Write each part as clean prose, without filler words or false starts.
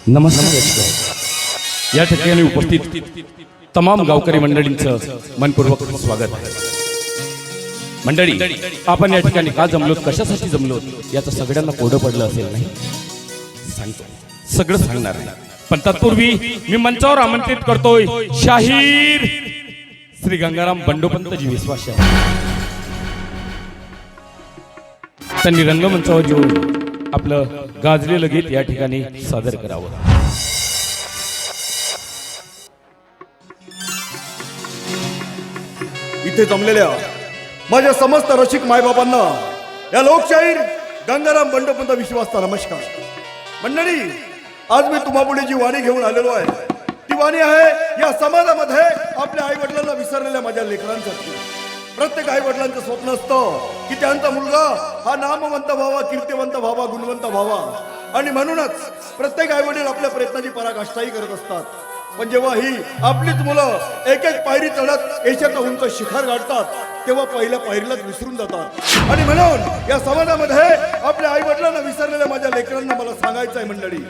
नमस्कार। या ठिकाणी उपस्थित तमाम गावकरी मंडळींचं मनपूर्वक स्वागत आहे। मंडळी, आपण या ठिकाणी का जमलोत, कशासाठी जमलोत याचं सगळ्यांना कोडं पडलं असेल नाही? सांगतो, सगळं सांगणार आहे, पण तत्पूर्वी मी मंचावर आमंत्रित करतोय शाहीर श्री गंगाराम बंडोपंतजी विश्वास। त्यांनी रंगमंचावर येऊन आपलं गाजलेलं गीत या ठिकाणी सादर करावं। इथे जमलेल्या माझ्या समस्त रसिक मायबापांना या लोकशाहीर गंगाराम बंडोपंत विश्वासचा नमस्कार। मंडळी, आज मी तुम्हापुढे जी वाणी घेऊन आलेलो आहे ती वाणी आहे या समाजामध्ये आपल्या आई वडिलांना विसरलेल्या माझ्या लेकरांसाठी। प्रत्येक आई वडिलांचं स्वप्न असतं की त्यांचा मुलगा हा नामवंत व्हावा, कीर्तिवंत व्हावा, गुणवंत व्हावा, आणि म्हणूनच प्रत्येक आई वडील आपल्या प्रयत्नाची पराकाष्ठाही करत असतात। पण जेव्हा ही आपलीच मुलं एक एक पायरी चढत यशाचं उंच शिखर गाठतात तेव्हा पहिल्या पायरीलाच विसरून जातात। आणि म्हणून या समाजामध्ये आपल्या आई वडिलांना विसरलेल्या माझ्या लेकरांना मला सांगायचं आहे मंडळी,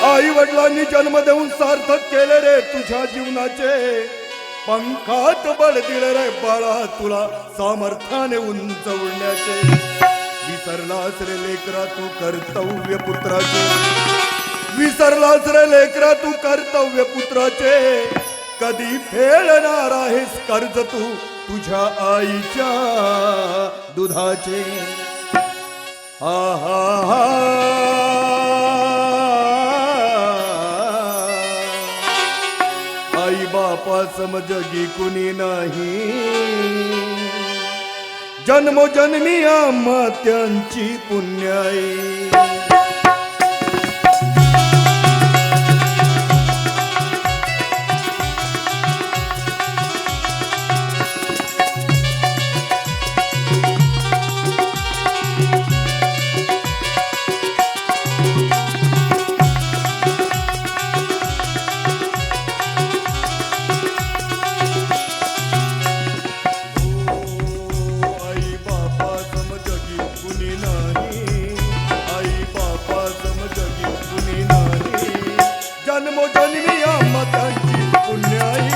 आई वडिलांनी जन्म देऊन सार्थक केले रे तुझ्या जीवनाचे, पंखात बळ दिले रे बाळा तुला सामर्थ्याने उंच उडण्याचे। विसरलास रे लेकरा तू कर्तव्य पुत्राचे, विसरलास रे लेकरा तू कर्तव्य पुत्राचे, कधी फेडणार आहेस कर्ज तू तुझ्या आईच्या दुधाचे। हा हा हा आई बापा समजगी कुणी नाही, जन्मोजन्मी आम्हा त्यांची पुण्याई। जन्मोजन्मी आम्हा त्यांची पुण्याई,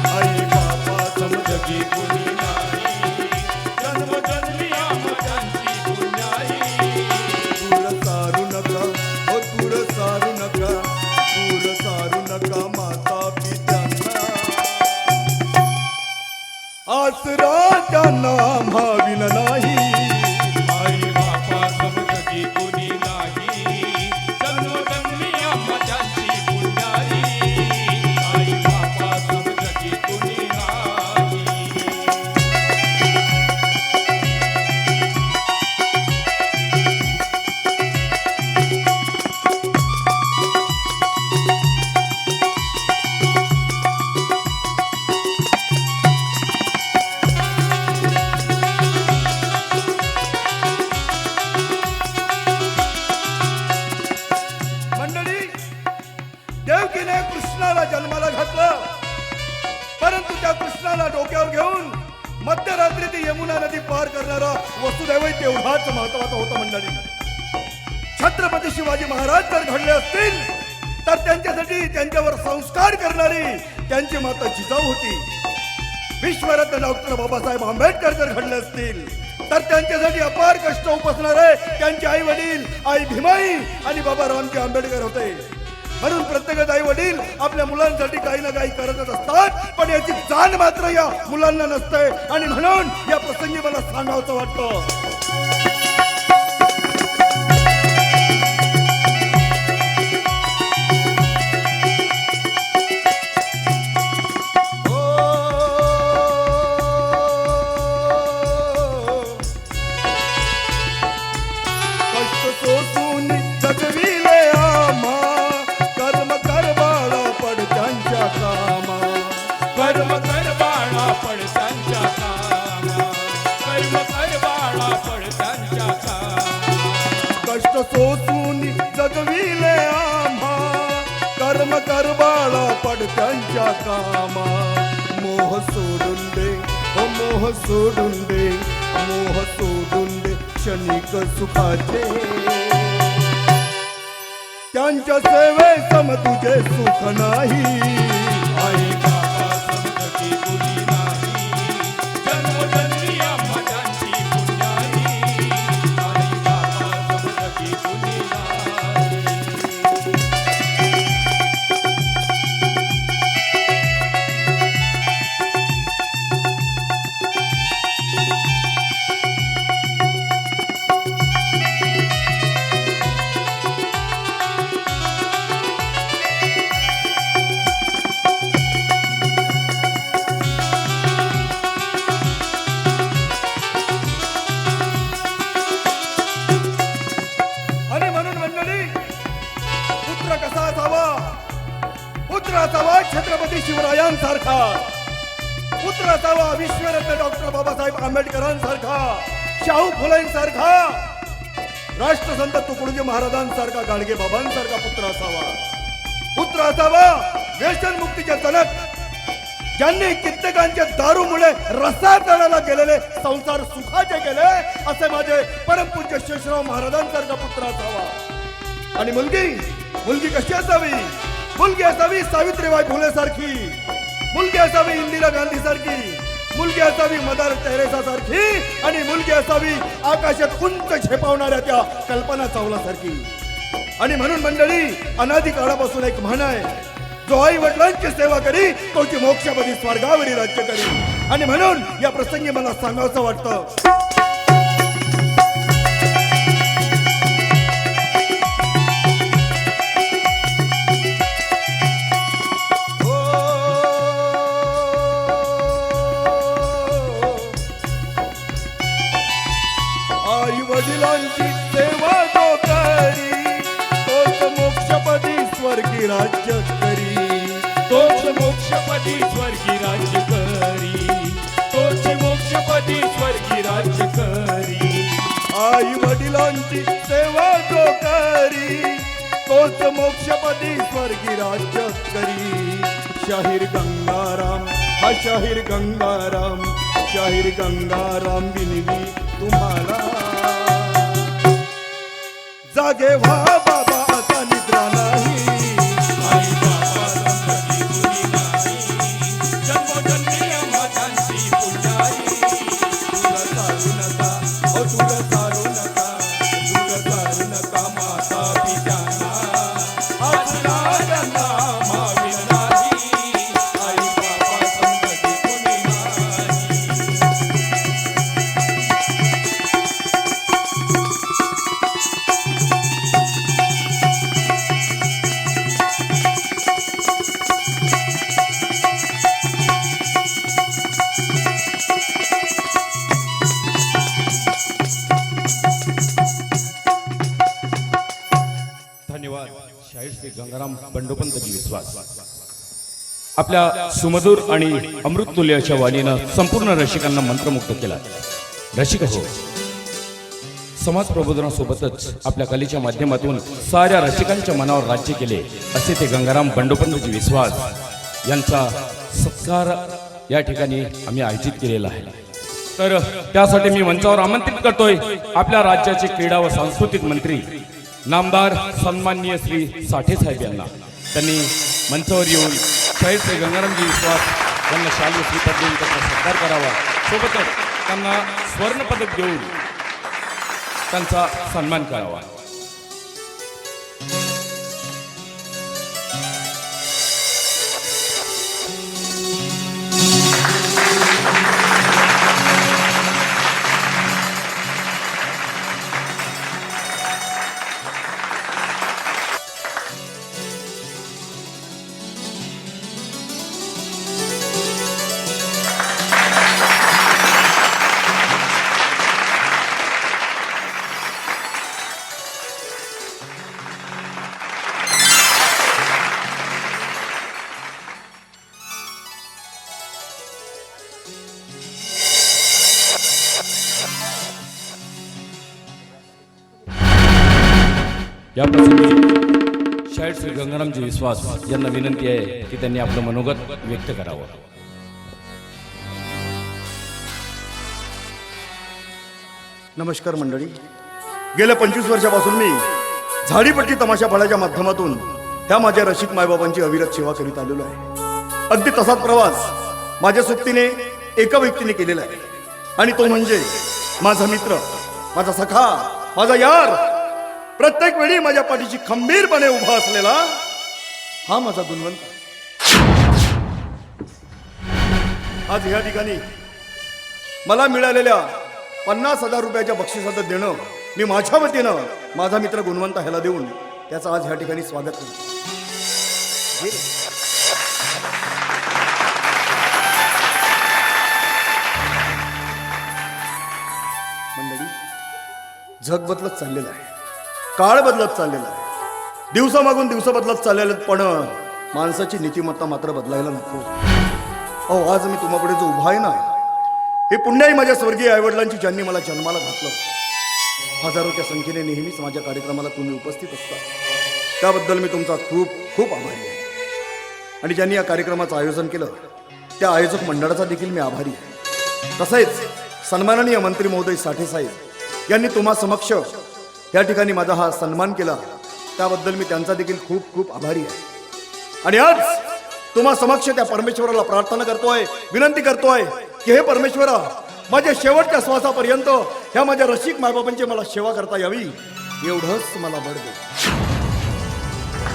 आई बाबा समजगी कुणी नाही, जन्मोजन्मी आम्हा त्यांची पुण्याई। दूर सारू नका, हो दूर सारू नका, दूर सारू नका माता पित्यांना, आसरा त्यांना भाविन नाही, आई बाबा समजगी कुणी नाही, जन्मोजन्मी आम्हा त्यांची पुण्याई, आई बाबा समजगी कुणी नाही। मंडळी, देवकीने कृष्णाला जन्माला घातलं, परंतु त्या कृष्णाला डोक्यावर घेऊन मध्यरात्री ती यमुना नदी पार करणारा वसुदेव तेवढाच महत्वाचा होता। मंडळी, छत्रपती शिवाजी महाराज जर घडले असतील तर त्यांच्यासाठी त्यांच्यावर संस्कार करणारी त्यांची माता जिजाऊ होती। विश्वरत्न डॉक्टर बाबासाहेब आंबेडकर जर घडले असतील तर त्यांच्यासाठी अपार कष्ट उपसणारे त्यांचे आई वडील आई भीमाई आणि बाबा रामजी आंबेडकर होते। म्हणून प्रत्येक आई वडील आपल्या मुलांसाठी काही ना काही करतच असतात, पण याची जाण मात्र या मुलांना नसते। आणि म्हणून या प्रसंगी मला सांगावंसं वाटतं, सोसून जगविले आम्हा, कर्म कर बाळा पड त्यांच्या कामा, कर्म कर बाळा पडत्यांच्या कामा कर्म कर बाळा पडत्यांच्या कामा कष्ट सोसून जगविले आम्हा कर्म कर बाळा पडत्यांच्या कामा मोह सोडून दे हो मोह सोडून दे मोह सोडून दे क्षणिक सुखाचे त्यांच्या सेवे सम तुझे सुख नाही आई बाबा समजती कुणी नाही जन्मोजन्मी आम्हा त्यांची पुण्याई आई बाबा समजती कुणी नाही आणि म्हणून मंडळी पुत्र कसा असावा पुत्र असावा छत्रपती शिवरायांसारखा पुत्र असावा विश्वरत्न डॉक्टर बाबासाहेब आंबेडकरांसारखा शाहू फुलेंसारखा राष्ट्रसंत तुकडोजी महाराजांसारखा गाडगे बाबांसारखा पुत्र असावा पुत्र असावा व्यसनमुक्तीचे जनक ज्यांनी कित्येकांच्या दारूमुळे रसा तळाला गेलेले संसार सुखाचे केले असे माझे परमपूज्य शेषराव महाराजांसारखा पुत्र असावा आणि मुलगी कशी असावी मुलगी असावी सावित्रीबाई फुले सारखी मुलगी असावी इंदिरा गांधी सारखी मुलगी असावी मदर टेरेसा सारखी आणि मुलगी असावी आकाशात उंच झेपावणाऱ्या त्या कल्पना चावला सारखी आणि म्हणून मंडळी अनादी काळापासून एक म्हण आहे जो आई वडिलांची सेवा करी तोची मोक्षपदी स्वर्गावरी राज्य करी आणि म्हणून या प्रसंगी मला सांगावंसं वाटतं आई वडिलांची सेवा जो करी तोच मोक्षपदी स्वर्गी राज्य करी तोच मोक्षपदी स्वर्गी राज्य करी तोच मोक्षपदी स्वर्गी राज्य करी आई वडिलांची सेवा जो करी तोच मोक्षपदी स्वर्गी राज्य करी शाहीर गंगाराम हा शाहीर गंगाराम विनवी तुम्हाला जागे व्हा बाबा आता निद्रा नाही आई बाबा समजती कुणी नाही जन्मोजन्मी आम्हा त्यांची पुण्याई दूर चालू नका ओ दूर चालू नका माता पित्यांना आचरा त्यांना माविल नाही आई बाबा समजती कुणी नाही धन्यवाद शाहीर श्री गंगाराम बंडोपंतजी विश्वास आपल्या सुमधुर आणि अमृततुल्य अशा वाणीनं संपूर्ण रसिकांना मंत्रमुक्त केला रसिक हो समाज प्रबोधनासोबतच आपल्या कलेच्या माध्यमातून साऱ्या रसिकांच्या मनावर राज्य केले असे ते गंगाराम बंडोपंतजी विश्वास यांचा सत्कार या ठिकाणी आम्ही आयोजित केलेला आहे तर त्यासाठी मी मंचावर आमंत्रित करतोय आपल्या राज्याचे क्रीडा व सांस्कृतिक मंत्री नामदार सन्माननीय श्री साठे साहेब यांना त्यांनी मंचावर येऊन शाहीर श्री गंगारामजी विश्वास यांना शाल व श्रीपद देऊन त्यांचा सत्कार करावा सोबतच त्यांना स्वर्णपदक देऊन त्यांचा सन्मान करावा या प्रसंगी शाहीर श्री गंगारामजी विश्वास यांना विनंती आहे की त्यांनी आपलं मनोगत व्यक्त करावं. नमस्कार मंडळी. गेल्या 25 वर्षापासून मी झाडीपट्टी तमाशा फळाच्या माध्यमातून ह्या माझ्या रसिक मायबाबांची अविरत सेवा करीत आलेलो आहे. अगदी तसाच प्रवास माझ्या सोबतीने एका व्यक्तीने केलेला आहे आणि तो म्हणजे माझा मित्र, माझा सखा, माझा यार, प्रत्येक वेळी माझ्या पाठीशी खंबीरपणे उभा असलेला हा माझा गुणवंत. आज या ठिकाणी मला मिळालेल्या 50,000 रुपयाच्या बक्षिसाचं देणं मी माझ्या वतीनं माझा मित्र गुणवंत ह्याला देऊन त्याचं आज ह्या ठिकाणी स्वागत करतो. मंडळी, जग बदलत चाललेलं आहे, काळ बदलत चाललेला आहे, दिवसामागून दिवस बदलत चाललेलं, पण माणसाची नीतिमत्ता मात्र बदलायला नको. अहो, आज मी तुम्हापुढे जो उभा आहे ना, हे पुण्याही माझ्या स्वर्गीय आईवडिलांची, ज्यांनी मला जन्माला घातलं. हजारोच्या संख्येने नेहमीच माझ्या कार्यक्रमाला तुम्ही उपस्थित असता, त्याबद्दल मी तुमचा खूप खूप आभारी आहे. आणि ज्यांनी या कार्यक्रमाचं आयोजन केलं त्या आयोजक मंडळाचा देखील मी आभारी आहे. तसेच सन्माननीय मंत्री महोदय साठे साहेब यांनी तुम्हा समक्ष या ठिकाणी माझा हा सन्मान केला, त्याबद्दल मी त्यांचा देखील खूप खूप आभारी आहे. आणि आज तुम्हा समक्ष त्या परमेश्वराला प्रार्थना करतोय, विनंती करतोय की हे परमेश्वरा, माझ्या शेवटच्या श्वासापर्यंत ह्या माझ्या रसिक मायबाबांची मला सेवा करता यावी, एवढंच मला बळ दे.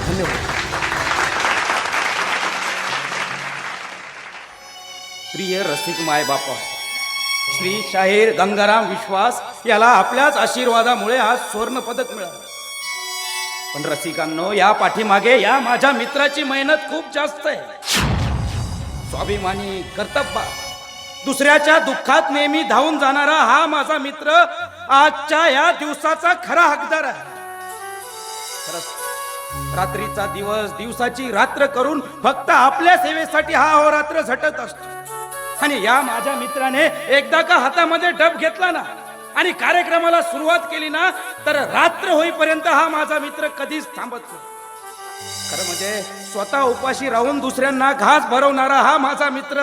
धन्यवाद. प्रिय रसिक मायबापा, श्री शाहीर गंगाराम विश्वास याला आपल्याच आशीर्वादामुळे आज स्वर्ण पदक मिळालं. पण रसिकांनो, या पाठीमागे या माझ्या मित्राची मेहनत खूप जास्त आहे. स्वाभिमानी, कर्तब्य, दुसऱ्याच्या दुःखात नेहमी धावून जाणारा हा माझा मित्र आजच्या या दिवसाचा खरा हकदार आहे. खरंच रात्रीचा दिवस, दिवसाची रात्र करून फक्त आपल्या सेवेसाठी हा अहोरात्र झटत असतो. आणि या माझ्या मित्राने एकदा का हातामध्ये डब घेतला ना आणि कार्यक्रमाला सुरुवात केली ना, तर रात्र होईपर्यंत हा माझा मित्र कधीच थांबत नाही. खरं म्हणजे स्वतः उपाशी राहून दुसऱ्यांना घास भरवणारा हा माझा मित्र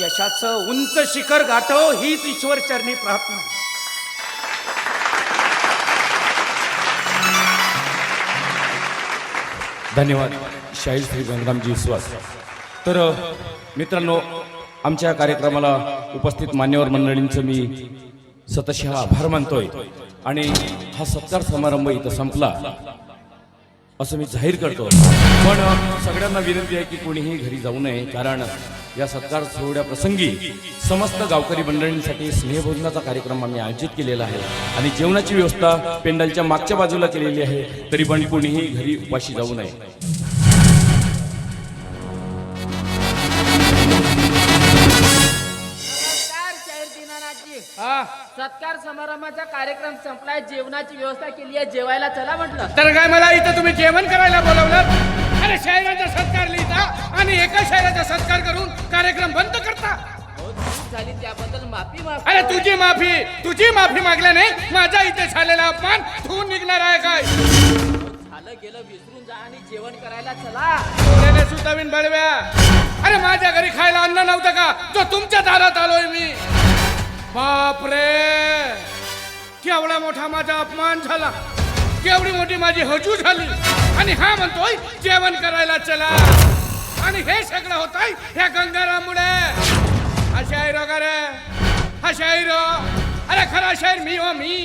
यशाचं उंच शिखर गाठो, हीच ईश्वर चरणी प्रार्थना. धन्यवाद शाहीर श्री गंगारामजी विश्वास. तर मित्रांनो, आमच्या कार्यक्रमाला उपस्थित मान्यवर मंडळींचं मी सतशः आभार मानतोय. आणि हा सत्कार समारंभ इथं संपला असं मी जाहीर करतो. पण सगळ्यांना विनंती आहे की कोणीही घरी जाऊ नये, कारण या सत्कार सोहळ्या प्रसंगी समस्त गावकरी मंडळींसाठी स्नेहभोजनाचा कार्यक्रम आम्ही आयोजित केलेला आहे आणि जेवणाची व्यवस्था पेंडलच्या मागच्या बाजूला केलेली आहे. तरी पण कोणीही घरी उपाशी जाऊ नये. सत्कार समारंभाचा कार्यक्रम संपलाय, जेवणाची व्यवस्था केली आहे, जेवायला चला म्हटलं. तर काय मला इथं तुम्ही जेवण करायला बोलवलं? अरे शाहिराचा सत्कार लिहिता आणि एका शाहिराचा सत्कार करून कार्यक्रम बंद करता. हो, चूक झाली त्याबद्दल माफी माग. अरे तुझी माफी मागल्याने माझा इथे झालेला अपमान धुवून निघणार आहे काय? झालं गेलं विसरून जा आणि जेवण करायला चला. त्याने सुतावीन बळव्या, अरे माझ्या घरी खायला अन्न नव्हतं का जो तुमच्या दारात आलोय मी? बापरे, केवढा मोठा माझा अपमान झाला, केवढी मोठी माझी हजू झाली. आणि हा म्हणतोय जेवण करायला चला. आणि हे सगळं होत आहे ह्या गंगाराममुळे. हा शाहीर वगैरे, हा शाहीर, अरे खरा शाहीर मी हो मी.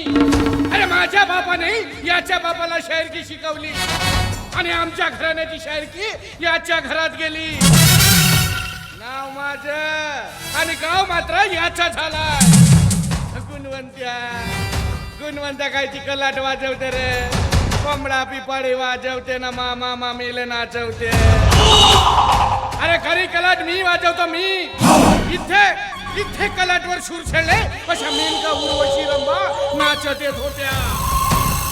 अरे माझ्या बापाने याच्या बापाला शायरकी शिकवली आणि आमच्या घराण्याची शायरकी याच्या घरात गेली. नाव माझं आणि गाव मात्र याचा झाला. गुणवंत्या कायची कलाट वाजवते रे, कोंबडा पिपाडी वाजवते ना, मामा मामीले नाचवते. अरे खरी कलाट मी वाजवतो मी. इथे कलाटवर सूर छेडले अशा मेनका उर्वशी रंबा नाचत येत होत्या.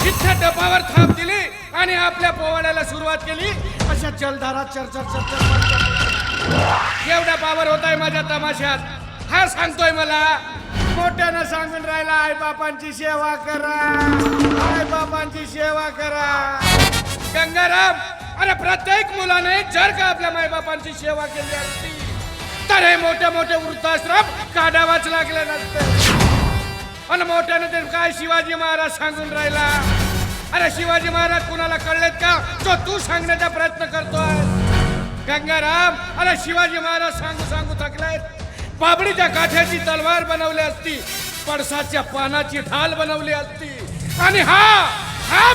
इथे डबावर थाप दिली आणि आपल्या पोवाड्याला सुरुवात केली अशा जलधारात चर्चा. एवढा पावर होत आहे माझ्या तमाशात. हा सांगतोय मला मोठ्यानं सांगून राहिला आई बापांची सेवा करा, आई बापांची सेवा करा. गंगाराम, अरे प्रत्येक मुलाने जर का आपल्या मायबापांची सेवा केली असती तर हे मोठे मोठे वृद्धाश्रम काढावाच लागले नसते. आणि मोठ्याने ते काय शिवाजी महाराज सांगून राहिला. अरे शिवाजी महाराज कुणाला कळलेत का जो तू सांगण्याचा प्रयत्न करतोय? गंगाराम, अरे शिवाजी महाराज सांगू सांगू थकलेत. बाबडीच्या काठ्याची तलवार बनवली असती, पळसाच्या पानाची ढाल बनवली असती, आणि हा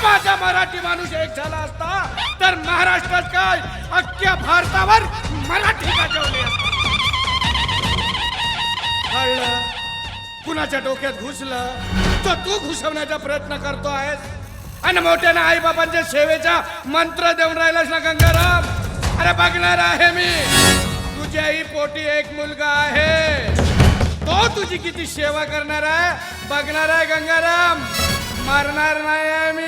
माझा मराठी माणूस एक झाला असता तर महाराष्ट्रात काय अख्ख्या भारतावर मराठी गाजवली असती. कळलं? कुणाच्या डोक्यात घुसलं तर तू घुसवण्याचा प्रयत्न करतो आहेस. आणि मोठ्याने आई बाबांच्या सेवेचा मंत्र देऊन राहिलास ना गंगाराम. अरे बघणार आहे मी, तुझ्याही पोटी एक मुलगा आहे, तो तुझी किती सेवा करणार आहे बघणार आहे गंगाराम. मरणार नाही आहे मी,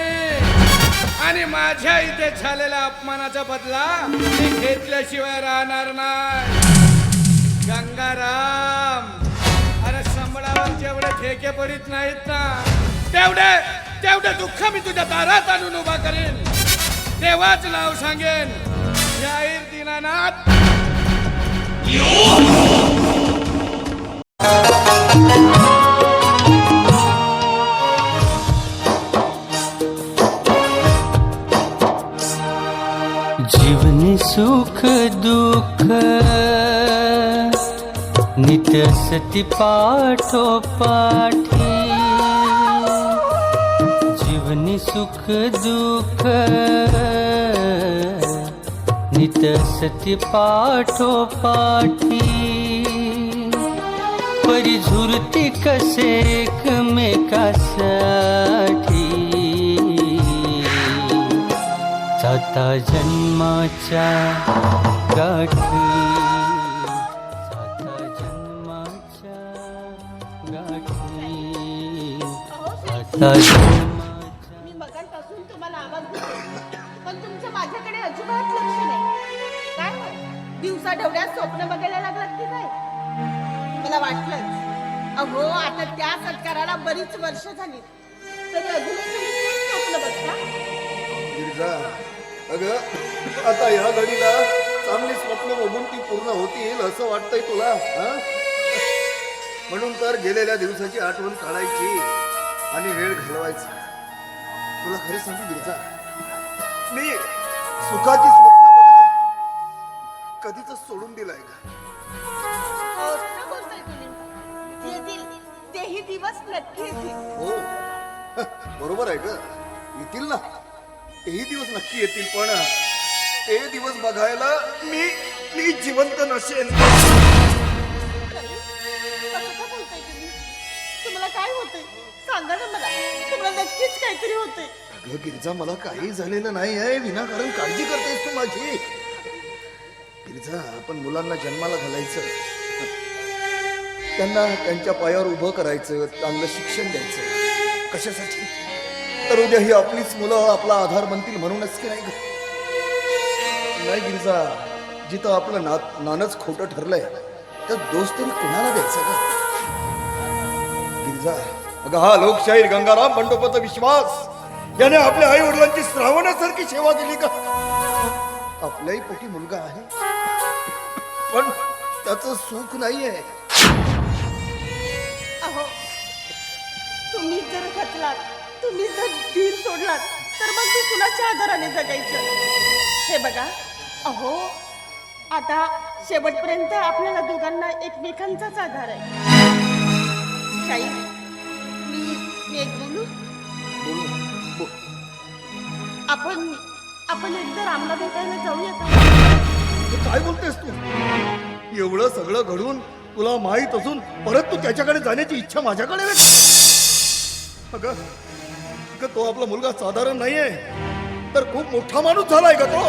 आणि माझ्या इथे झालेल्या अपमानाचा बदला मी घेतल्याशिवाय राहणार नाही गंगाराम. अरे संबळावर जेवढे ठेके पडित नाहीत ना तेवढे दुःख मी तुझ्या दारात आणून उभा करेन. तेव्हाच नाव सांगेन जाहीर दीनानाथ. जीवनी सुख दुःख नित्य सती पाठोपाठी. जीवनी सुख दुःख नित्य सती पाठोपाठी. परी झुरती कसे एकमेकासाठी. जाता जन्माच्या गाठी, जाता जन्माच्या गाठी, जाता जन्माच्या. मी मगांपासून तुम्हाला आवाज देते पण तुमचं माझ्याकडे अजिबात लक्ष नाही. काय दिवसा ढवळ्यात स्वप्न बघायला लागलात की काय? मला वाटलंच. अहो आता त्या सत्काराला बरीच वर्ष झाली तरी अजूनही तुम्ही तेच स्वप्न बघता. गिरिजा, अगं आता या घडीला चांगली स्वप्न बघून ती पूर्ण होतील असं वाटतंय तुला? म्हणून तर गेलेल्या दिवसाची आठवण काढायची आणि वेळ घालवायचा. तुला खरं सांगू गिरिजा, मी सुखाची स्वप्न बघणं कधीच सोडून दिलंय का? खरं बोलताय तुम्ही. येतील तेही दिवस नक्की येतील. हो बरोबर आहे ग, येतील ना, तेही दिवस नक्की येतील. पण ते दिवस बघायला मी जिवंत नसेन. कसं का बोलताय तुम्ही? तुम्हाला काय होतंय सांगा ना मला. तुम्हाला नक्कीच काहीतरी होतंय. अगं गिरिजा, मला काही झालेलं नाही आहे. विनाकारण काळजी करतेस तू माझी. गिरिजा, आपण मुलांना जन्माला घालायचं, त्यांना त्यांच्या पायावर उभं करायचं, चांगलं शिक्षण द्यायचं. कशासाठी? तर उद्या ही आपलीच मुलं आपला आधार बनतील म्हणूनच की नाही ग? नाही गिरिजा, जिथं आपलं नानच खोटं ठरलंय तर दोष तरी कुणाला द्यायचा ग? गिरिजा, अगं हा लोकशाहीर गंगाराम बंडोपंत विश्वास याने आपल्या आई वडिलांची श्रावणासारखी सेवा केली का? आपल्याही पोटी मुलगा आहे पण त्याचं सुख नाहीये. अहो तुम्ही जर खचलात, तुम्ही जर धीर सोडलात तर मग मी कुणाच्या आधाराने जगायचं? हे बघा, अहो आता शेवटपर्यंत आपल्याला दोघांना एकमेकांचाच आधार आहे. शाई, मी एक बोलू? आपण एकदा रामला भेटायला जाऊया का? हे काय बोलतेस तू? एवढं सगळं घडून तुला माहित असून परत तू त्याच्याकडे जाण्याची इच्छा माझ्याकडे आहे? अगं तो आपला मुलगा साधारण नाहीये, तर खूप मोठा माणूस झालाय का तो?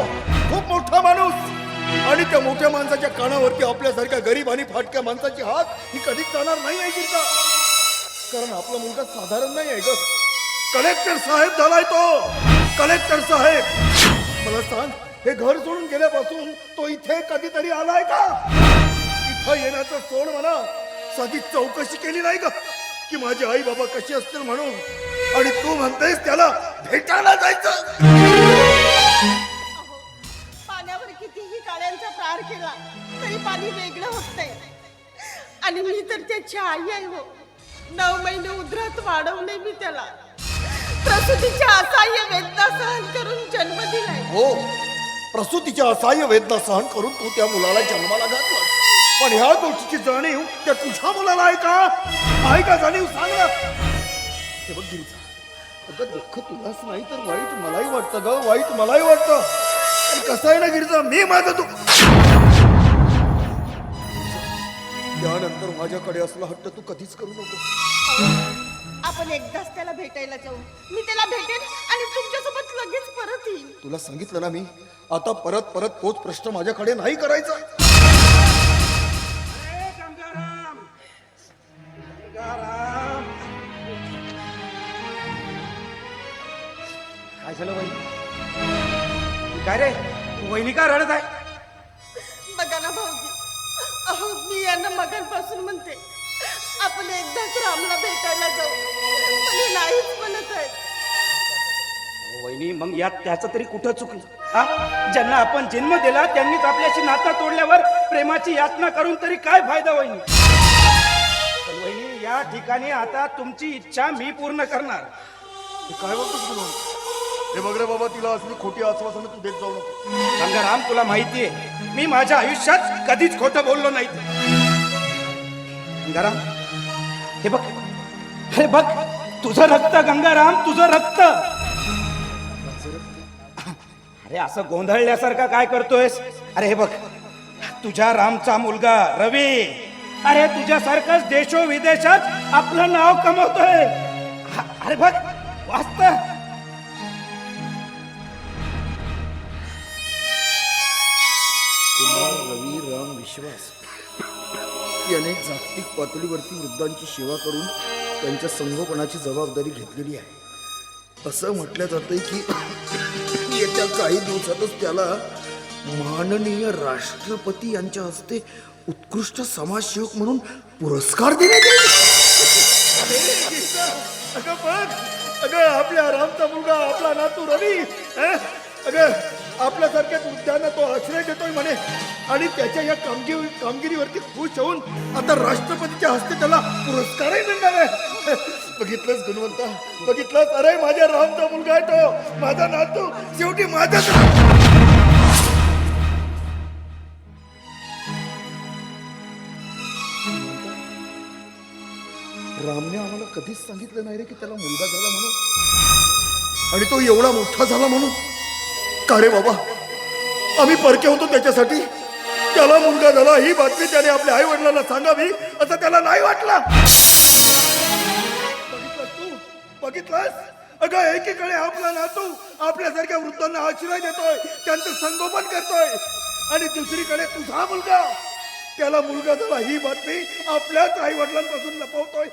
खूप मोठा माणूस. आणि त्या मोठ्या माणसाच्या कानावरती आपल्यासारख्या गरीब आणि फाटक्या माणसाची हात ही कधीच जाणार नाही आहे गिरता. कारण आपला मुलगा साधारण नाही आहे ग. कलेक्टर साहेब झालाय तो, कलेक्टर साहेब. मला सांग, हे घर सोडून गेल्यापासून तो इथे कधीतरी आलाय का? इथं येण्याचं सोड म्हणा, साधी चौकशी केली नाही का? की माझे आई बाबा कसे असतील म्हणून, आणि तू म्हणतेस त्याला भेटायला जायचं. अहो, पाण्यावर कितीही काळ्यांचा प्रहार केला तरी पाणी वेगळं होत नाही. आणि मी तर त्याची आई आहे हो. 9 महिने उदरात वाढवले मी त्याला. प्रसूतीच्या असहाय्य वेदना सहन करून जन्म दिलाय. हो, प्रसूतीच्या असहाय्य वेदना सहन करून तू त्या मुलाला जन्माला घातला. पण ह्या गोष्टीची जाणीव त्या तुझ्या मुलाला आहे का? आहे का जाणीव? सांग ना. हे बघ गिरीजा, अगं दुःख तुलाच नाही तर वाईट मलाही वाटतं ग, वाईट मलाही वाटतं. पण कसं आहे ना गिरीजा, मी माझं दुःख, त्यानंतर माझ्याकडे असला हट्ट तू कधीच करू नको. आपण एकदाच त्याला भेटायला जाऊ. मी त्याला भेटेन आणि तुमच्यासोबत लगेच परत येईन. तुला सांगितलं ना मी, आता परत परत तोच प्रश्न माझ्याकडे नाही करायचा. काय झालं वहिनी? काय रे, वहिनी का रडत आहे? बघा ना भाऊजी, अहो मी यांना मगांपासून म्हणते आपण एकदाच रामला भेटायला जाऊ, पण हे नाहीच म्हणत आहेत. वहिनी, मग यात त्याचं तरी कुठं चुकलं? हा, ज्यांना आपण जन्म दिला त्यांनीच आपल्याशी नाता तोडल्यावर प्रेमाची यातना करून तरी काय फायदा वहिनी? पण वहिनी, या ठिकाणी आता तुमची इच्छा मी पूर्ण करणार. काय बोलतोस तू? हे बघ रे बाबा, तिला असली खोटी आश्वासनं तू देत जाऊ नको. गंगाराम, तुला माहितीये मी माझ्या आयुष्यात कधीच खोटं बोललो नाही. गंगाराम, हे बघ, अरे बघ, तुझं रक्त गंगाराम, तुझं रक्त. अरे असं गोंधळल्यासारखं काय करतोयस? अरे हे बघ, तुझ्या रामचा मुलगा रवी, अरे तुझ्यासारखंच देशो विदेशात आपलं नाव कमवतोय. अरे बघ, वाचत. कुमार रवी राम विश्वास याने जागतिक पातळीवरती वृद्धांची सेवा करून त्यांच्या संगोपनाची जबाबदारी घेतलेली आहे. असं म्हटलं जातंय की येत्या काही दिवसातच त्याला माननीय राष्ट्रपती यांच्या हस्ते उत्कृष्ट समाजसेवक म्हणून पुरस्कार देण्यात येईल. अगं बघ, अगं आपल्या रामचा मुलगा, आपला नातू रवी, अगं आपल्यासारख्याच वृद्धांना तो आश्रय देतोय म्हणे, आणि त्याच्या या कामगिरीवरती खुश होऊन आता राष्ट्रपतीच्या हस्ते त्याला पुरस्कारही मिळणार आहे. बघितलंच गुणवंता, बघितलंच? अरे माझ्या रामचा मुलगा आहे तो, माझा नातू, शेवटी माझाच. रामने आम्हाला कधीच सांगितलं नाही रे की त्याला मुलगा झाला म्हणून, आणि तो एवढा मोठा झाला म्हणून. का रे बाबा, आम्ही परके होतो त्याच्यासाठी. त्याला मुलगा झाला ही बातमी त्याने आपल्या आई वडिलांना सांगावी असं त्याला नाही वाटलं. बघितलंस तू, बघितलंस? अगं एकीकडे आपला नातू आपल्यासारख्या वृद्धांना आश्रय देतोय, त्यांचं संगोपन करतोय, आणि दुसरीकडे तुझा मुलगा, त्याला मुलगा झाला ही बातमी आपल्याच आई वडिलांपासून लपवतोय,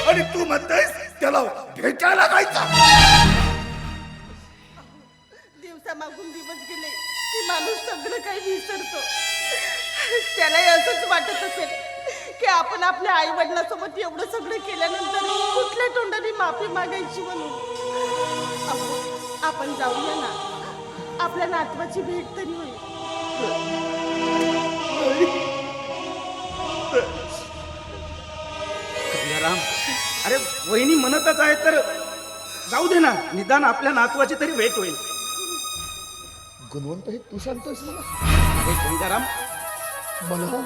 आणि तू म्हणतेस त्याला भेटायला जायचं. दिवसामागून दिवस गेले की माणूस सगळं काही विसरतो. त्यालाही असंच वाटत असेल की आपण आपल्या आई वडिलांसोबत एवढं सगळं केल्यानंतर कुठल्या तोंडाने माफी मागायची म्हणून. आपण जाऊया ना, आपल्या नातवाची भेट तरी होईल. गंगाराम, अरे वहिनी म्हणतच आहे तर जाऊ दे ना, निदान आपल्या नातवाची तरी भेट होईल. गुणवंत हे तू सांगतोयस मला? अरे गंगाराम, मला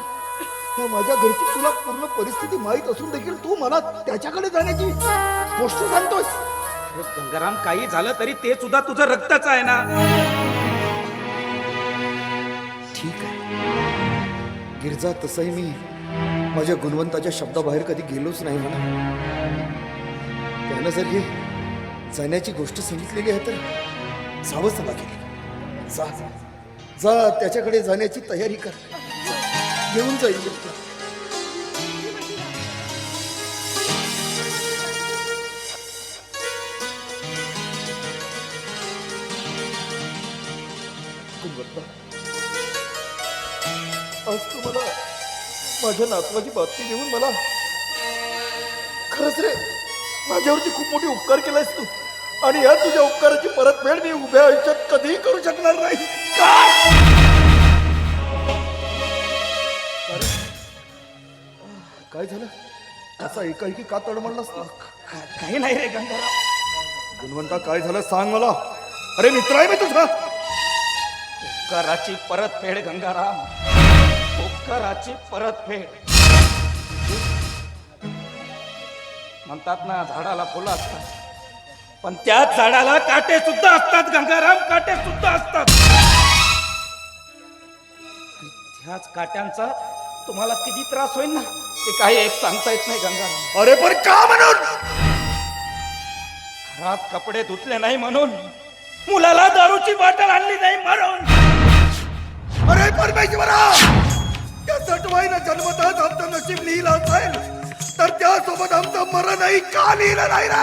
या माझ्या घरची तुला पूर्ण परिस्थिती माहीत असून देखील तू मला त्याच्याकडे जाण्याची गोष्ट सांगतोस? अरे गंगाराम, काही झालं तरी ते सुद्धा तुझं रक्तच आहे ना. ठीक आहे गिरजा, तसंही मी माझ्या गुणवंताच्या शब्दाबाहेर कधी गेलोच नाही म्हणा. त्यानं जर हे जाण्याची गोष्ट सांगितलेली आहे तर जावंच लागेल. जा जा, त्याच्याकडे जाण्याची तयारी कर, घेऊन जाईल. आज तू मला माझ्या नातवाची बातमी देऊन मला खरंच रे, माझ्यावरती खूप मोठी उपकार केलायस तू, आणि या तुझ्या उपकाराची परतफेड मी उभ्या आयुष्यात कधीही करू शकणार नाही. काय झालं? असा एकाएकी का तडमडलास? काही नाही रे गंगाराम. गुणवंता, काय झालं सांग मला. अरे मित्र आहे मी तुझा. उपकाराची परतफेड गंगाराम, उपकाराची परतफेड. म्हणतात ना, झाडाला फुलं असतात, पण त्याच झाडाला काटे सुद्धा असतात गंगाराम, काटे सुद्धा असतात. त्याच काट्यांचा तुम्हाला किती त्रास होईल ना, ते काही एक सांगता येत नाही गंगाराम. अरे पण का म्हणून? घरात कपडे धुतले नाही म्हणून, मुलाला दारूची बाटल आणली नाही म्हणून. अरे परमेश्वरा, त्या सटवाईनं जन्मतःच आमचं नशीब लिहिलं असेल, तर त्यासोबत आमचं मरणही का लिहिलं नाही रे?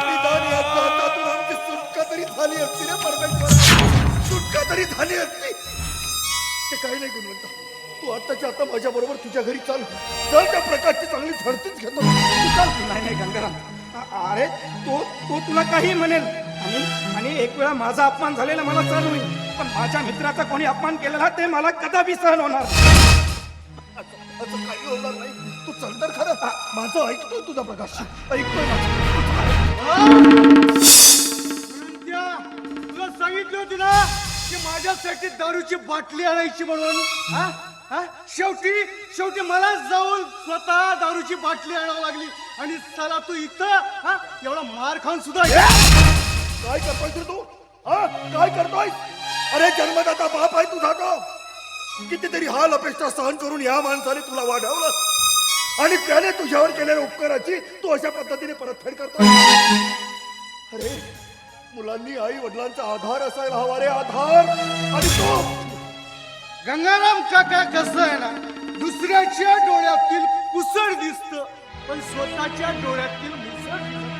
निदान या जातातून आमची सुटका तरी झाली असती रे परमेश्वरा, सुटका तरी झाली असती. ते काही नाही गुणवंता, तू आत्ताच्या आता माझ्या बरोबर तुझ्या घरी चाल. चल, त्या प्रकारची चांगली झडतीच घेतो. तू चाल. नाही गंगाराम, अरे तो तुला काही म्हणेल, आणि एक वेळा माझा अपमान झालेला मला सहन होईल, पण माझ्या मित्राचा कोणी अपमान केलेला ते मला कदापि सहन होणार. असं काही होणार नाही. तू चल तर खरं. माझं ऐकतोय तुझा प्रकाश, ऐकतोय माझं. तुला सांगितलं होती ना की माझ्यासाठी दारूची बाटली आणायची म्हणून. हा? हा? शेवटी मला जाऊन स्वतः दारूची बाटली आणावं लागली, आणि साला तू इथं हा एवढा मार खाऊन सुद्धा. काय करतोय रे तू? हा, काय करतोय? अरे जन्मदाता बाप आहे तुझा तो. कितीतरी हाल अपेक्षा सहन करून या माणसाने तुला वाढवलं, आणि त्याने तुझ्यावर केलेल्या उपकाराची तू अशा पद्धतीने परतफेड करतोय. अरे मुलांनी आई वडिलांचा आधार असायला हवा रे, आधार. आणि तो गंगाराम काका कसं आहे ना, दुसऱ्याच्या डोळ्यातील कुसळ दिसत, पण स्वतःच्या डोळ्यातील मुसळ दिसत नाही,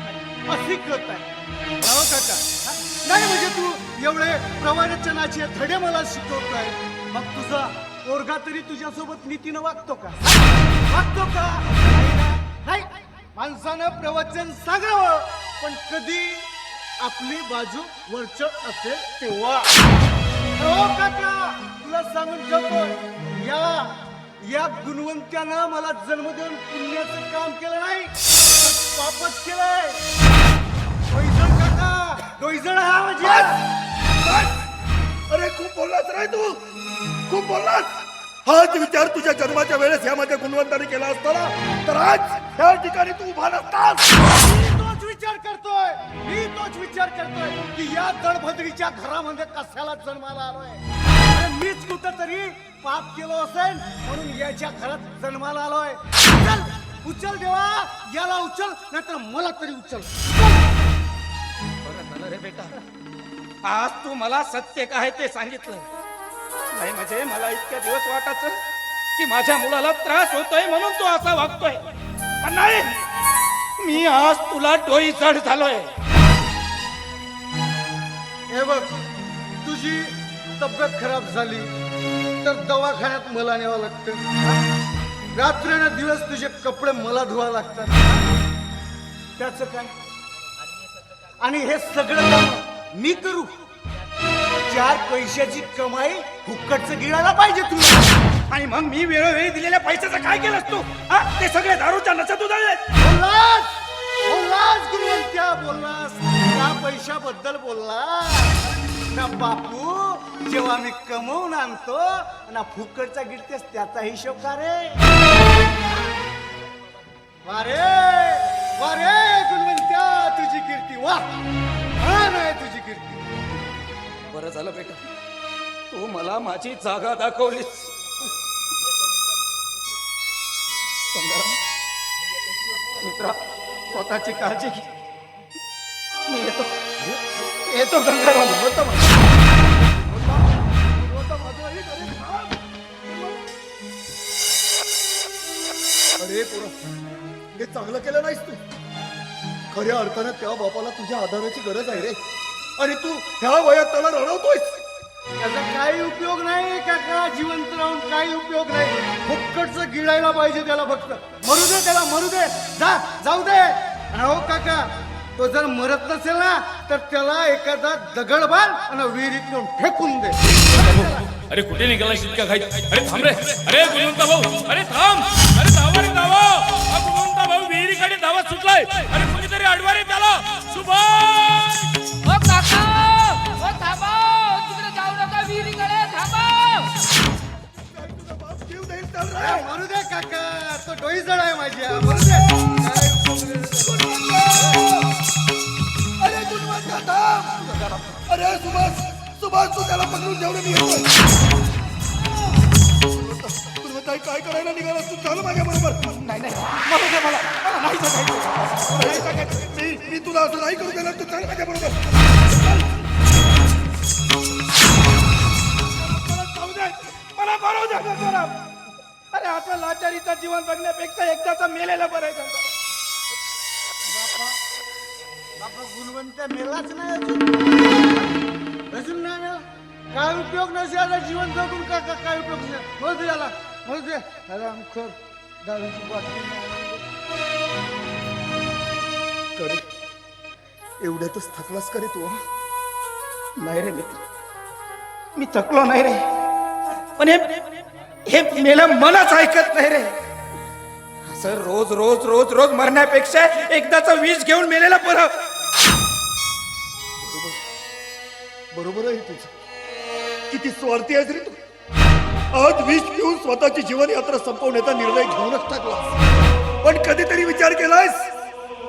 अशी कथ आहे. हो काका, हा? नाही म्हणजे तू एवढे प्रवचनाचे धडे मला शिकवतोय, मग तुझा पोरगा तरी तुझ्यासोबत नीतीनं वागतो का? वागतो का? नाही. माणसानं प्रवचन सांगावं, पण कधी आपली बाजू वरचढ असेल तेव्हा. हो काका, तुला सांगून ठेवतोय, या गुणवंत्यानं मला जन्म देऊन पुण्याचं काम केलं नाही, पापच केलंय. डोईजण काका, डोईजण हा म्हणजे. अरे खूप बोललास रे तू, खूप बोललास. हाच विचार तुझ्या जन्माच्या वेळेस यामध्ये गुणवंताने केला असताना, तर आज या ठिकाणी तू उभा नसतास. मी तोच विचार करतोय की या दळभद्रीच्या घरामध्ये कशाला जन्माला आलोय. अरे मीच कुठं तरी पाप केलं असेल म्हणून याच्या घरात जन्माला आलोय. उचल देवा, याला उचल, नाहीतर मला तरी उचल. बरं झालं रे बेटा, आज तू मला सत्य काय ते सांगितलं. नाही म्हणजे मला इतक्या दिवस वाटायचं की माझ्या मुलाला त्रास होतोय म्हणून तू असा वागतोय, पण नाही, मी आज तुला डोई चढ झालोय. हे बघ, तुझी तब्येत खराब झाली तर दवाखान्यात मला न्यावं लागतं, रात्रन दिवस तुझे कपडे मला धुवा लागतात. त्याचं काय? आणि हे सगळं काम मी करू? 4 पैशाची कमाई फुकटचं गिळायला पाहिजे तुला. आणि मग मी वेळोवेळी दिलेल्या पैशाचं काय केलंस तू? ते सगळे दारूच्या नशेत उधळले. बोललास गुणवंत्या, बोललास. त्या पैशाबद्दल बोललास ना बापू. जेव्हा मी कमवून आणतो ना फुकटचा गिळतेस, त्याचा हिशोब का रे? वारे गुणवंत्या, तुझी कीर्ती वा. हा नाही तुझी कीर्ती. बरं झालं बेटा, तू मला माझी जागा दाखवलीस. मित्रा, स्वतःची काळजी घे. मी येतो गंगाराम. अरे पोरा, हे चांगलं केलं नाहीस तू. खऱ्या अर्थानं त्या बापाला तुझ्या आधाराची गरज आहे रे, आणि तू ह्या वयात त्याला रडवतोयस. त्याचा काही उपयोग नाही काका. जिवंत राहून काही उपयोग नाही. फुक्कटचं गिळायला पाहिजे त्याला फक्त. मरू दे त्याला, मरू दे. जाऊ दे. हो काका, तो जर मरत नसेल ना तर त्याला एखादा दगड बांध आणि विहिरीत नेऊन फेकून दे. अरे कुठे निघाला शिटका खाई? अरे थांब रे. अरे गुणवंता भाऊ, अरे थांब. अरे धावा रे धावा. हा गुणवंता भाऊ विहिरीकडे धावा सुटलाय. अरे कुणीतरी अडवा रे त्याला. सुभाष. ओ काका, ओ थांबा, तिकडे जाऊ नका, विहिरीकडे थांबा. जीव देईल तर रे. अरे मरू दे काका, तो डोई जड आहे माझी. मरू दे. काय उपयोग नाही. अरे गुणवंता थांब. अरे सुभाष, सुभाष तू त्याला पकडून ठेवलं. मी येतोय. गुणवंता काय करायला निघाला तू? चालू माझ्या बरोबर. नाही नाही, मला दे, मला नाही जगायचं. नाही जगायचं. मी तुला असं नाही करू देणार. तू चाल माझ्या बरोबर. मला जाऊ दे, मला बरोबर द्या जरा. अरे असं लाचारीचं जीवन जगण्यापेक्षा एकदाचा मेलेला बरं आहे. बापा गुणवंत मेलाच नाही अजून नाही मेला. काय उपयोग नसे आता जीवन जगून. काका काय उपयोग नाही. मरू दे याला, मरू दे. अरे आमखर दारूची बाटली करे एवढ्यातच थकलास करे तू? नाही रे मित्र, मी थकलो नाही रे. पण हे मेला मलाच ऐकत नाही रे. असं रोज रोज रोज रोज मरण्यापेक्षा एकदाचा विष घेऊन मेलेला बरं. बरोबर आहे तुझं. किती स्वार्थी आहेस रे तू. आज विष पिऊन स्वतःची जीवन यात्रा संपवण्याचा निर्णय घेऊनच टाकला. पण कधीतरी विचार केलायस?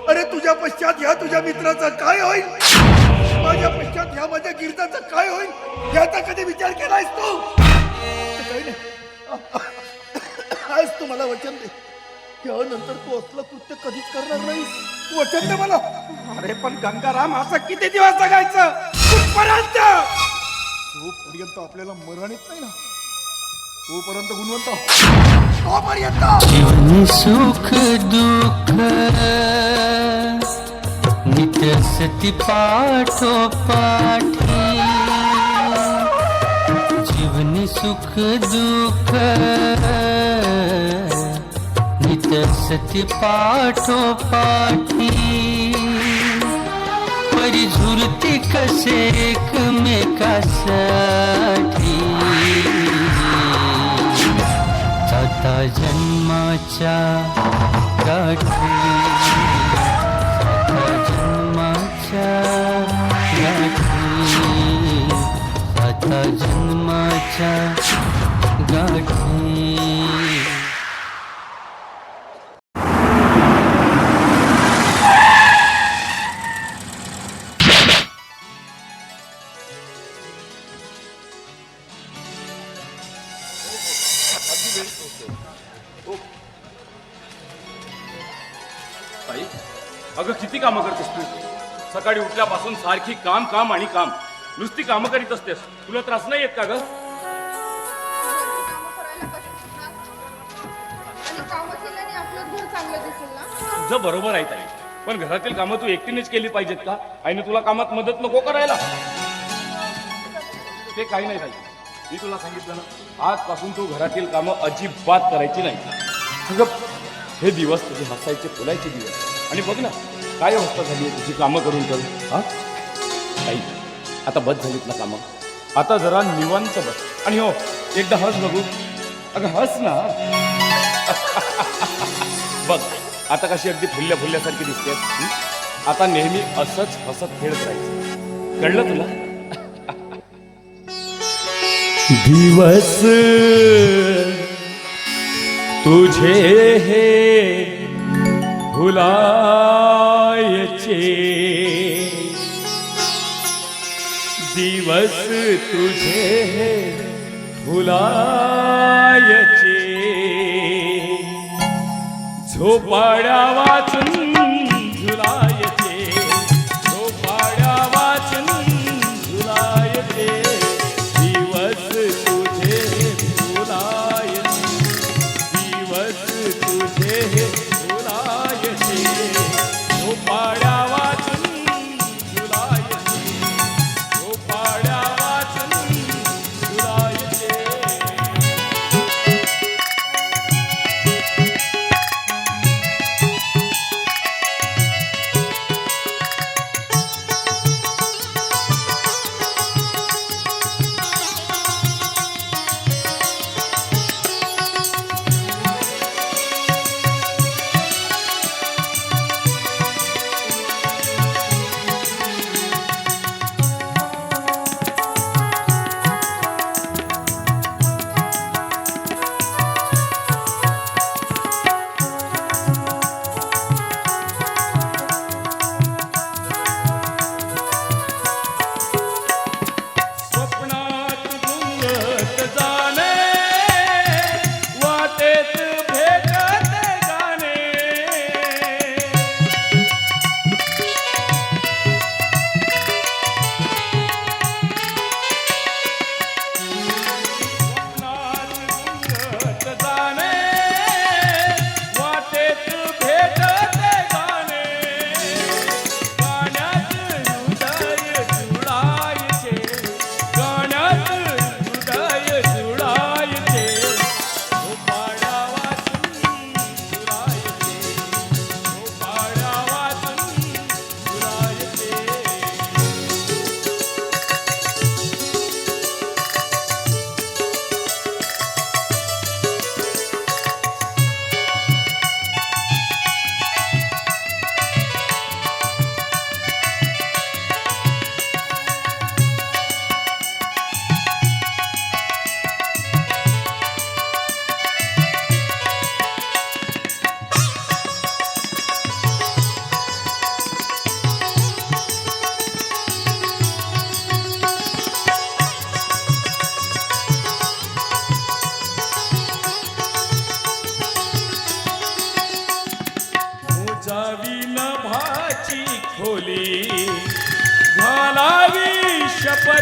अरे तुझ्या पश्चात ह्या तुझ्या मित्राचा काय होईल? माझ्या पश्चात ह्या माझ्या कीर्तनाचा काय होईल याचा कधी विचार केलायस तू? काही नाही. आज तू मला वचन दे, यानंतर तू असलं कृत्य कधीच करणार नाहीस. तू वचन दे मला. अरे पण गंगाराम, असं किती दिवस जगायचं? कुठपर्यंत? तोपर्यंत आपल्याला मरण येत नाही ना. तोपर्यंत गुणवंत, तोपर्यंत जीवन सुख दुःख नित्य सती पाठोपाठी. जीवन सुख दुःख नित्य सती पाठोपाठी. परी झुरती कसे एकमेकासाठी. जाता जन्माच्या गाठी. जाता जन्माच्या गाठी. जाता जन्माच्या गाठी. ताई, अगं किती कामं करतेस तू? सकाळी उठल्यापासून सारखी काम काम आणि काम. नुसती कामं करीत असतेस. तुला त्रास नाही येत का ग? तुझं बरोबर आहे ताई, पण घरातील कामं तू एकटीनेच केली पाहिजेत का? आईने तुला कामात मदत नको करायला? ते काही नाही ताई, मी तुला सांगितलं ना, आजपासून तू घरातील कामं अजिबात करायची नाही. अगं हे दिवस तुझे हसायचे फुलायचे दिवस. आणि बघ ना काय अवस्था झाली आहे तुझी कामं करून करून. हा ताई, आता बस झालीत ना कामं. आता जरा निवांत बस. आणि हो, एकदा हस बघू. अगं हस ना. बघ आता कशी अगदी फुलल्या फुलल्यासारखी दिसतेस. आता नेहमी असंच हसत खेळत राहायचं. कळलं तुला? दिवस तुझे हे भुलायचे. दिवस तुझे हे भुलायचे. झोपाड्या वाचून झुलायचे. झोपाड्या वाचून झुलायचे. दिवस तुझे भुलायचे. दिवस तुझे भुलायचे. झोपाड्या वाचून झुलायचे. झोपाड्या वाचून झुलायचे.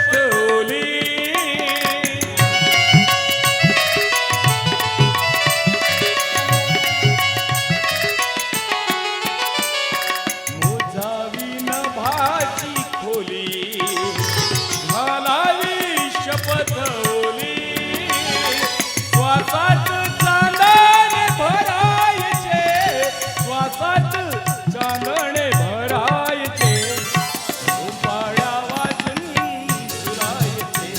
शपथ ओली मोजावी नभाची खोली घालावी शपथ ओली श्वासात चांदणे भरायचे श्वासात चांदणे भरायचे झोपाळ्या वाचून झुलायचे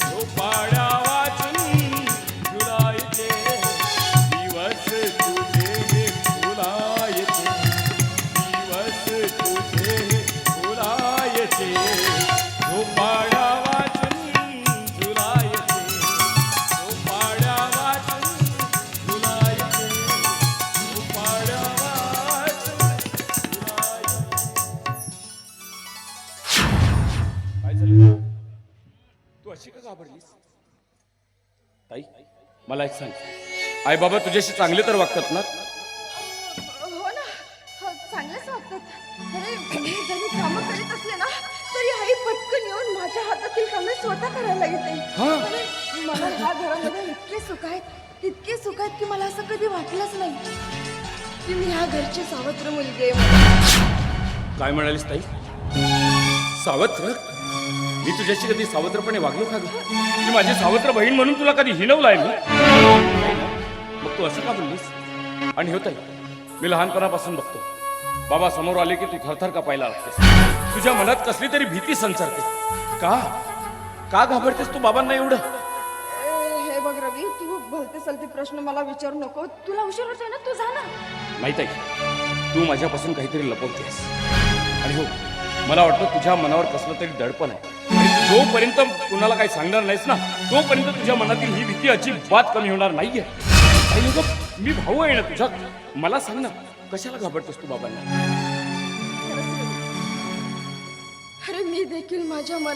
झोपाळ्या वाचून झुलायचे दिवस तुझे फुलायचे दिवस तुझे फुलायचे झोपाळ्या वाचून झुलायचे झोपाळ्या वाचून झुलायचे झोपाळ्या वाचून काय झालं तू अशी का घाबरलीस ताई मला एक सांग आई बाबा तुझ्याशी चांगले तर वागतात ना हो ना हो, चांगलंच वाटतात. अरे मी जरी कामं करीत असले ना तरी आई पटकन येऊन माझ्या हातातील कामे स्वतः करायला येते. हा. अरे, मला ह्या घरामध्ये इतके सुख आहेत की मला असं कधी वाटलंच नाही की मी ह्या घरची सावत्र मुलगी आहे. काय म्हणालीस ताई सावत्र मी तुझ्याशी कधी सावत्रपणे वागलो का ग मी माझी सावत्र बहीण म्हणून तुला कधी हिणवलाय मी नाही ना? मग तू असं का बोललीस आणि होत मी लहानपणापासून बघतो बाबा समोर आले की तू थरथर का पाहायला लागतेस तुझ्या मनात कसली तरी भीती संचारते का का घाबरतेस तू बाबांना एवढं हे बघ रवी तू भलते सलते प्रश्न मला विचारू नको. तुला उशीर होतोय ना तू जा ना. माहित आहे तू माझ्यापासून काहीतरी लपवतेस आणि हो मला वाटतं तुझ्या मनावर कसलं तरी दडपण आहे आणि जोपर्यंत कुणाला काही सांगणार नाहीस ना तोपर्यंत तुझ्या मनातील ही भीती अजिबात कमी होणार नाहीये. आणि गं, मी भाऊ आहे ना तुझा मला सांग ना कशाला घाबरतोस तू बाबांना अरे मी देखील माझ्या मनात